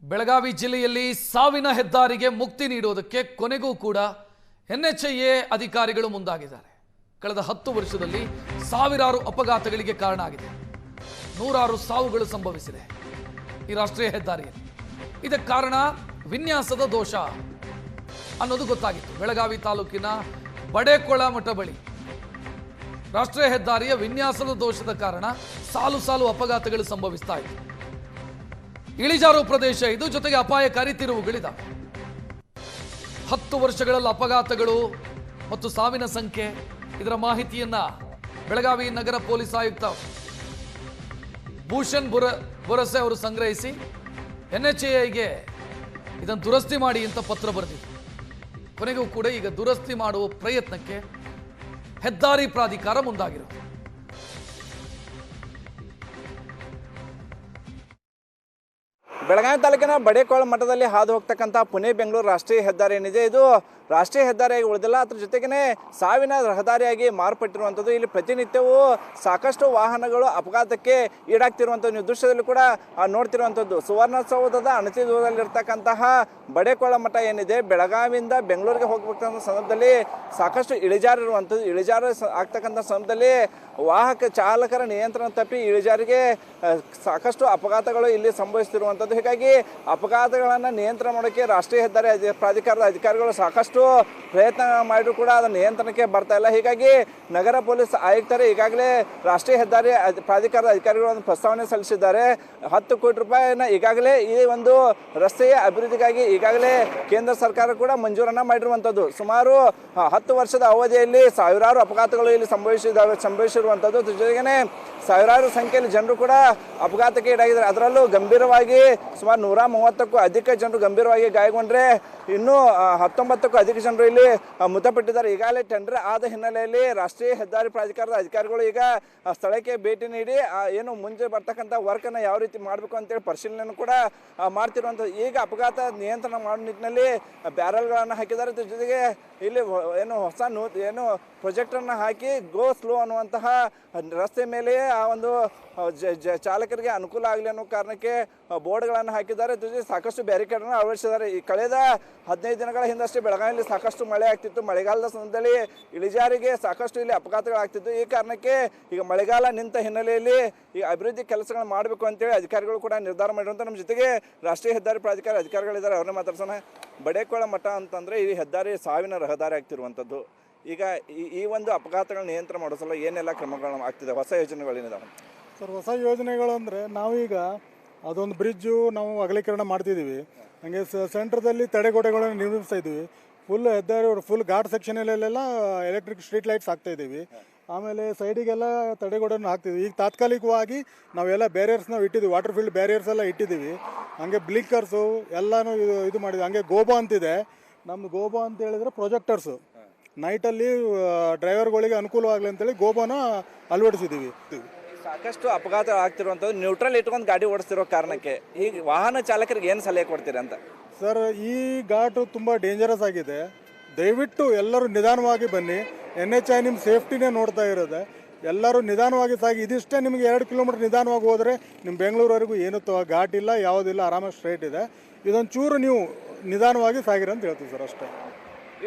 ಬೆಳಗಾವಿ ಜಿಲ್ಲೆಯಲ್ಲಿ ಸಾವಿನ ಹೆದ್ದಾರಿಗೆ ಮುಕ್ತಿ ನೀಡುವುದಕ್ಕೆ ಕೊನೆಗೂ ಕೂಡ ಎನ್ಎಚ್ಎ ಅಧಿಕಾರಿಗಳು ಮುಂದಾಗಿದ್ದಾರೆ. ಕಳೆದ 10 ವರ್ಷದಲ್ಲಿ ಸಾವಿರಾರು ಅಪಘಾತಗಳಿಗೆ ಕಾರಣ ಆಗಿದೆ. ನೂರಾರು ಸಾವುಗಳು ಸಂಭವಿಸಿದೆ ಈ ರಾಷ್ಟ್ರೀಯ ಹೆದ್ದಾರಿಯಲ್ಲಿ. ಇದಕ್ಕೆ ಕಾರಣ ವಿನ್ಯಾಸದ ದೋಷ ಅನ್ನೋದು ಗೊತ್ತಾಗಿತ್ತು. ಬೆಳಗಾವಿ ತಾಲೂಕಿನ ಬಡೇಕೊಳ ಮಠ ಬಳಿ ರಾಷ್ಟ್ರೀಯ ಹೆದ್ದಾರಿಯ ವಿನ್ಯಾಸದ ದೋಷದ ಕಾರಣ ಸಾಲು ಸಾಲು ಅಪಘಾತಗಳು ಸಂಭವಿಸ್ತಾ ಇತ್ತು. ಇಳಿಜಾರು ಪ್ರದೇಶ ಇದು, ಜೊತೆಗೆ ಅಪಾಯಕಾರಿ ತಿರುವುಗಳಿದ್ದಾವೆ. 10 ವರ್ಷಗಳಲ್ಲಿ ಅಪಘಾತಗಳು ಮತ್ತು ಸಾವಿನ ಸಂಖ್ಯೆ, ಇದರ ಮಾಹಿತಿಯನ್ನ ಬೆಳಗಾವಿ ನಗರ ಪೊಲೀಸ್ ಆಯುಕ್ತ ಭೂಷಣ್ ಬೊರಸೆ ಅವರು ಸಂಗ್ರಹಿಸಿ ಎನ್ಎಚ್ಎಗೆ ಇದನ್ನು ದುರಸ್ತಿ ಮಾಡಿ ಅಂತ ಪತ್ರ ಬರೆದಿದ್ರು. ಕೊನೆಗೂ ಕೂಡ ಈಗ ದುರಸ್ತಿ ಮಾಡುವ ಪ್ರಯತ್ನಕ್ಕೆ ಹೆದ್ದಾರಿ ಪ್ರಾಧಿಕಾರ ಮುಂದಾಗಿರುತ್ತೆ. ಬೆಳಗಾವಿ ತಾಲೂಕಿನ ಬಡೇಕೊಳ ಮಠದಲ್ಲಿ ಹಾದು ಹೋಗ್ತಕ್ಕಂಥ ಪುಣೆ ಬೆಂಗಳೂರು ರಾಷ್ಟ್ರೀಯ ಹೆದ್ದಾರಿ ಏನಿದೆ, ಇದು ರಾಷ್ಟ್ರೀಯ ಹೆದ್ದಾರಿಯಾಗಿ ಉಳಿದಿಲ್ಲ, ಅದ್ರ ಜೊತೆಗೇ ಸಾವಿನ ರಹದಾರಿಯಾಗಿ ಮಾರ್ಪಟ್ಟಿರುವಂಥದ್ದು. ಇಲ್ಲಿ ಪ್ರತಿನಿತ್ಯವೂ ಸಾಕಷ್ಟು ವಾಹನಗಳು ಅಪಘಾತಕ್ಕೆ ಈಡಾಗ್ತಿರುವಂಥದ್ದು ನೀವು ದೃಶ್ಯದಲ್ಲಿ ಕೂಡ ನೋಡ್ತಿರುವಂಥದ್ದು. ಸುವರ್ಣಸೌಧದ ಅಣತಿ ದೂರದಲ್ಲಿರ್ತಕ್ಕಂತಹ ಬಡೇಕೊಳ ಮಠ ಏನಿದೆ, ಬೆಳಗಾವಿಯಿಂದ ಬೆಂಗಳೂರಿಗೆ ಹೋಗ್ಬೇಕಂತ ಸಂದರ್ಭದಲ್ಲಿ ಸಾಕಷ್ಟು ಇಳಿಜಾರು ಇರುವಂಥದ್ದು. ಇಳಿಜಾರು ಆಗ್ತಕ್ಕಂಥ ಸಂದರ್ಭದಲ್ಲಿ ವಾಹಕ ಚಾಲಕರ ನಿಯಂತ್ರಣ ತಪ್ಪಿ ಇಳಿಜಾರಿಗೆ ಸಾಕಷ್ಟು ಅಪಘಾತಗಳು ಇಲ್ಲಿ ಸಂಭವಿಸ್ತಿರುವಂಥದ್ದು. ಹೀಗಾಗಿ ಅಪಘಾತಗಳನ್ನು ನಿಯಂತ್ರಣ ಮಾಡೋಕ್ಕೆ ರಾಷ್ಟ್ರೀಯ ಹೆದ್ದಾರಿ ಪ್ರಾಧಿಕಾರದ ಅಧಿಕಾರಿಗಳು ಸಾಕಷ್ಟು ಪ್ರಯತ್ನ ಮಾಡಿದ್ರು ಕೂಡ ಅದರ ನಿಯಂತ್ರಣಕ್ಕೆ ಬರ್ತಾ ಇಲ್ಲ. ಹೀಗಾಗಿ ನಗರ ಪೊಲೀಸ್ ಆಯುಕ್ತರು ಈಗಾಗಲೇ ರಾಷ್ಟ್ರೀಯ ಹೆದ್ದಾರಿ ಪ್ರಾಧಿಕಾರದ ಅಧಿಕಾರಿಗಳು ಒಂದು ಪ್ರಸ್ತಾವನೆ ಸಲ್ಲಿಸಿದ್ದಾರೆ. 10 ಕೋಟಿ ರೂಪಾಯಿನ ಈಗಾಗಲೇ ಈ ಒಂದು ರಸ್ತೆಯ ಅಭಿವೃದ್ಧಿಗಾಗಿ ಈಗಾಗಲೇ ಕೇಂದ್ರ ಸರ್ಕಾರ ಕೂಡ ಮಂಜೂರನ್ನು ಮಾಡಿರುವಂಥದ್ದು. ಸುಮಾರು 10 ವರ್ಷದ ಅವಧಿಯಲ್ಲಿ ಸಾವಿರಾರು ಅಪಘಾತಗಳು ಇಲ್ಲಿ ಸಂಭವಿಸಿರುವಂಥದ್ದು. ಜೊತೆಗೇ ಸಾವಿರಾರು ಸಂಖ್ಯೆಯಲ್ಲಿ ಜನರು ಕೂಡ ಅಪಘಾತಕ್ಕೆ ಈಡಾಗಿದ್ದಾರೆ. ಅದರಲ್ಲೂ ಗಂಭೀರವಾಗಿ ಸುಮಾರು 130ಕ್ಕೂ ಅಧಿಕ ಜನರು ಗಂಭೀರವಾಗಿ ಗಾಯಗೊಂಡ್ರೆ ಇನ್ನೂ 19ಕ್ಕೂ ಅಧಿಕ ಜನರು ಇಲ್ಲಿ ಮೃತಪಟ್ಟಿದ್ದಾರೆ. ಈಗಾಗಲೇ ಟೆಂಡರ್ ಆದ ಹಿನ್ನೆಲೆಯಲ್ಲಿ ರಾಷ್ಟ್ರೀಯ ಹೆದ್ದಾರಿ ಪ್ರಾಧಿಕಾರದ ಅಧಿಕಾರಿಗಳು ಈಗ ಸ್ಥಳಕ್ಕೆ ಭೇಟಿ ನೀಡಿ ಏನು ಮುಂದೆ ಬರ್ತಕ್ಕಂಥ ವರ್ಕನ್ನು ಯಾವ ರೀತಿ ಮಾಡಬೇಕು ಅಂತೇಳಿ ಪರಿಶೀಲನೆ ಕೂಡ ಮಾಡ್ತಿರುವಂಥದ್ದು. ಈಗ ಅಪಘಾತ ನಿಯಂತ್ರಣ ಮಾಡೋ ನಿಟ್ಟಿನಲ್ಲಿ ಬ್ಯಾರಲ್ಗಳನ್ನು ಹಾಕಿದ್ದಾರೆ. ಜೊತೆಗೆ ಇಲ್ಲಿ ಏನು ಹೊಸ ಏನು ಪ್ರೊಜೆಕ್ಟನ್ನು ಹಾಕಿ ಗೋ ಸ್ಲೋ ಅನ್ನುವಂತಹ ರಸ್ತೆ ಮೇಲೆಯೇ ಆ ಒಂದು ಚಾಲಕರಿಗೆ ಅನುಕೂಲ ಆಗಲಿ ಅನ್ನೋ ಕಾರಣಕ್ಕೆ ಬೋರ್ಡ್ಗಳನ್ನು ಹಾಕಿದ್ದಾರೆ. ಜೊತೆಗೆ ಸಾಕಷ್ಟು ಬ್ಯಾರಿಕೇಡನ್ನು ಅಳವಡಿಸಿದ್ದಾರೆ. ಈ ಕಳೆದ 15 ದಿನಗಳ ಹಿಂದಷ್ಟೇ ಬೆಳಗಾವಿಯಲ್ಲಿ ಸಾಕಷ್ಟು ಮಳೆ ಆಗ್ತಿತ್ತು. ಮಳೆಗಾಲದ ಸಂದರ್ಭದಲ್ಲಿ ಇಳಿಜಾರಿಗೆ ಸಾಕಷ್ಟು ಇಲ್ಲಿ ಅಪಘಾತಗಳಾಗ್ತಿತ್ತು. ಈ ಕಾರಣಕ್ಕೆ ಈಗ ಮಳೆಗಾಲ ನಿಂತ ಹಿನ್ನೆಲೆಯಲ್ಲಿ ಈ ಅಭಿವೃದ್ಧಿ ಕೆಲಸಗಳನ್ನು ಮಾಡಬೇಕು ಅಂತೇಳಿ ಅಧಿಕಾರಿಗಳು ಕೂಡ ನಿರ್ಧಾರ ಮಾಡಿರುವಂಥ ನಮ್ಮ ಜೊತೆಗೆ ರಾಷ್ಟ್ರೀಯ ಹೆದ್ದಾರಿ ಪ್ರಾಧಿಕಾರ ಅಧಿಕಾರಿಗಳಿದ್ದಾರೆ, ಅವ್ರನ್ನ ಮಾತಾಡ್ಸೋಣ. ಬಡೇಕೊಳ ಮಠ ಅಂತಂದರೆ ಈ ಹೆದ್ದಾರಿ ಸಾವಿನ ರಹದಾರಿ ಆಗ್ತಿರುವಂಥದ್ದು. ಈಗ ಈ ಒಂದು ಅಪಘಾತಗಳ ನಿಯಂತ್ರಣ ಮಾಡೋ ಸಲ ಏನೆಲ್ಲ ಕ್ರಮಗಳು ಆಗ್ತಿದೆ, ಹೊಸ ಯೋಜನೆಗಳೇನಿದಾವೆ ಸರ್? ಹೊಸ ಯೋಜನೆಗಳು ಅಂದರೆ ನಾವೀಗ ಅದೊಂದು ಬ್ರಿಡ್ಜು ನಾವು ಅಗಲೀಕರಣ ಮಾಡ್ತಿದ್ದೀವಿ. ಹಾಗೆ ಸೆಂಟ್ರದಲ್ಲಿ ತಡೆಗೋಡೆಗಳನ್ನು ನಿರ್ಮಿಸ್ತಾ ಇದ್ದೀವಿ. ಫುಲ್ ಹೆದ್ದಾರಿ ಫುಲ್ ಘಾಟ್ ಸೆಕ್ಷನಲ್ಲೆಲ್ಲ ಎಲೆಕ್ಟ್ರಿಕ್ ಸ್ಟ್ರೀಟ್ ಲೈಟ್ಸ್ ಹಾಕ್ತಾಯಿದ್ದೀವಿ. ಆಮೇಲೆ ಸೈಡಿಗೆಲ್ಲ ತಡೆಗೋಡೆಯನ್ನು ಹಾಕ್ತಿದ್ವಿ. ಈಗ ತಾತ್ಕಾಲಿಕವಾಗಿ ನಾವೆಲ್ಲ ಬ್ಯಾರಿಯರ್ಸ್ನ ಇಟ್ಟಿದ್ದೀವಿ, ವಾಟರ್ ಫೀಲ್ಡ್ ಬ್ಯಾರಿಯರ್ಸ್ ಎಲ್ಲ ಇಟ್ಟಿದ್ದೀವಿ. ಹಾಗೆ ಬ್ಲಿಂಕರ್ಸು ಎಲ್ಲನೂ ಇದು ಮಾಡಿದ್ವಿ. ಹಾಗೆ ಗೋಬಾ ಅಂತಿದೆ ನಮ್ಮದು. ಗೋಬಾ ಅಂತ ಹೇಳಿದರೆ ಪ್ರೊಜೆಕ್ಟರ್ಸು ನೈಟಲ್ಲಿ ಡ್ರೈವರ್ಗಳಿಗೆ ಅನುಕೂಲವಾಗಲಿ ಅಂತೇಳಿ ಗೋಬಾನ ಅಳವಡಿಸಿದ್ದೀವಿ. ಸಾಕಷ್ಟು ಅಪಘಾತ ಆಗ್ತಿರುವಂಥದ್ದು ನ್ಯೂಟ್ರಲ್ ಇಟ್ಕೊಂಡು ಗಾಡಿ ಓಡಿಸ್ತಿರೋ ಕಾರಣಕ್ಕೆ ಈಗ ವಾಹನ ಚಾಲಕರಿಗೆ ಏನು ಸಲಹೆ ಕೊಡ್ತೀರಿ ಅಂತ? ಸರ್, ಈ ಘಾಟು ತುಂಬ ಡೇಂಜರಸ್ ಆಗಿದೆ. ದಯವಿಟ್ಟು ಎಲ್ಲರೂ ನಿಧಾನವಾಗಿ ಬನ್ನಿ. NHI ನಿಮ್ಮ ಸೇಫ್ಟಿನೇ ನೋಡ್ತಾ ಇರೋದೆ. ಎಲ್ಲರೂ ನಿಧಾನವಾಗಿ ಸಾಗಿ. ಇದಿಷ್ಟೇ ನಿಮಗೆ 2 ಕಿಲೋಮೀಟರ್ ನಿಧಾನವಾಗಿ ಹೋದರೆ ನಿಮ್ಮ ಬೆಂಗಳೂರವರೆಗೂ ಏನೂ ಘಾಟ್ ಇಲ್ಲ, ಯಾವುದಿಲ್ಲ, ಆರಾಮಾಗಿ ಸ್ಟ್ರೈಟ್ ಇದೆ. ಇದೊಂದು ಚೂರು ನೀವು ನಿಧಾನವಾಗಿ ಸಾಗಿರಿ ಅಂತ ಹೇಳ್ತೀವಿ ಸರ್, ಅಷ್ಟೇ.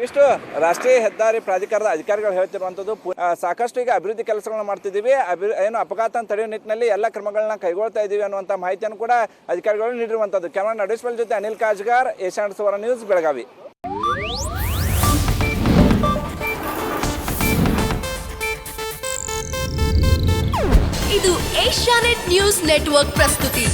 ಇಷ್ಟು ರಾಷ್ಟ್ರೀಯ ಹೆದ್ದಾರಿ ಪ್ರಾಧಿಕಾರದ ಅಧಿಕಾರಿಗಳು ಹೇಳ್ತಿರುವಂಥದ್ದು. ಸಾಕಷ್ಟು ಈಗ ಅಭಿವೃದ್ಧಿ ಕೆಲಸಗಳನ್ನ ಮಾಡ್ತಿದ್ದೀವಿ, ಏನು ಅಪಘಾತ ತಡೆಯುವ ನಿಟ್ಟಿನಲ್ಲಿ ಎಲ್ಲ ಕ್ರಮಗಳನ್ನ ಕೈಗೊಳ್ತಾ ಇದ್ದೀವಿ ಅನ್ನುವಂಥ ಮಾಹಿತಿಯನ್ನು ಕೂಡ ಅಧಿಕಾರಿಗಳು ನೀಡಿರುವಂಥದ್ದು. ಕ್ಯಾಮರಾ ನಡೇಶ್ವಲ್ ಜೊತೆ ಅನಿಲ್ ಕಾಜ್ಗಾರ್, ಏಷ್ಯಾನೆಟ್ ಸುವರ್ಣ ನ್ಯೂಸ್, ಬೆಳಗಾವಿ. ಇದು ಏಷ್ಯಾನೆಟ್ ನ್ಯೂಸ್ ನೆಟ್ವರ್ಕ್ ಪ್ರಸ್ತುತಿ.